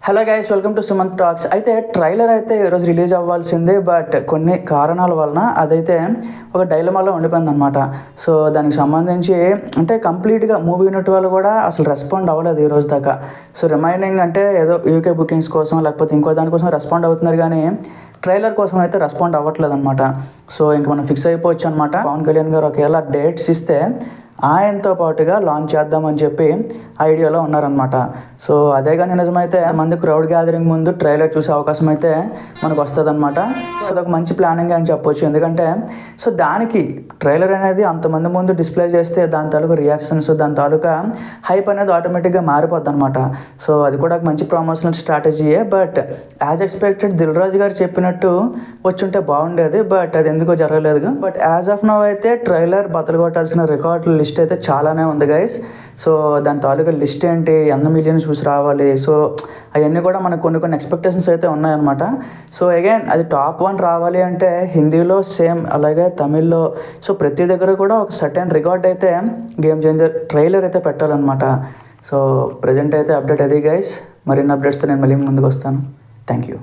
Hello guys, welcome to Sumanth talks. అయితే trailer అయితే ఈరోజు రిలీజ్ అవ్వాల్సిందే, బట్ కొన్ని కారణాల వలన అదైతే ఒక డైలమాలో ఉండిపోయింది అనమాట. సో దానికి సంబంధించి అంటే కంప్లీట్గా మూవీ యూనిట్ వాళ్ళు కూడా అసలు రెస్పాండ్ అవ్వలేదు ఈ రోజు దాకా. సో రిమైనింగ్ అంటే ఏదో యూకే బుకింగ్స్ కోసం లేకపోతే ఇంకో దానికోసం రెస్పాండ్ అవుతున్నారు, కానీ ట్రైలర్ కోసం అయితే రెస్పాండ్ అవ్వట్లేదు అనమాట. సో ఇంక మనం ఫిక్స్ అయిపోవచ్చు అనమాట. పవన్ కళ్యాణ్ గారు ఒకవేళ డేట్స్ ఇస్తే ఆయనతో పాటుగా లాంచ్ చేద్దామని చెప్పి ఐడియాలో ఉన్నారనమాట. సో అదే కానీ నిజమైతే మంది క్రౌడ్ గ్యాదరింగ్ ముందు ట్రైలర్ చూసే అవకాశం అయితే మనకు వస్తుంది అనమాట. సో అదొక మంచి ప్లానింగ్ అని చెప్పొచ్చు. ఎందుకంటే సో దానికి ట్రైలర్ అనేది అంతమంది ముందు డిస్ప్లే చేస్తే దాని తాలూకా రియాక్షన్స్, దాని తాలూకా హైప్ అనేది ఆటోమేటిక్గా మారిపోద్ది అనమాట. సో అది కూడా ఒక మంచి ప్రమోషనల్ స్ట్రాటజీయే. But as expected Dil Raju గారు చెప్పినట్టు వచ్చుంటే బాగుండేది, బట్ అది ఎందుకో జరగలేదు. బట్ యాజ్ ఆఫ్ నౌ అయితే ట్రైలర్ బద్దలు కొట్టాల్సిన రికార్డుల లిస్ట్ అయితే చాలానే ఉంది గైస్. సో దాని తాలూకా లిస్ట్ ఏంటి, ఎన్ని మిలియన్స్ చూసి రావాలి, సో అవన్నీ కూడా మనకు కొన్ని ఎక్స్పెక్టేషన్స్ అయితే ఉన్నాయన్నమాట. సో అగైన్ అది టాప్ 1 రావాలి అంటే హిందీలో సేమ్, అలాగే తమిళ్లో, సో ప్రతి దగ్గర కూడా ఒక సర్టెన్ రికార్డ్ అయితే గేమ్ చేంజర్ ట్రైలర్ అయితే పెట్టాలన్నమాట. సో ప్రజెంట్ అయితే అప్డేట్ అది గైస్. మరిన్ని అప్డేట్స్తో నేను మళ్ళీ ముందుకు వస్తాను. Thank you.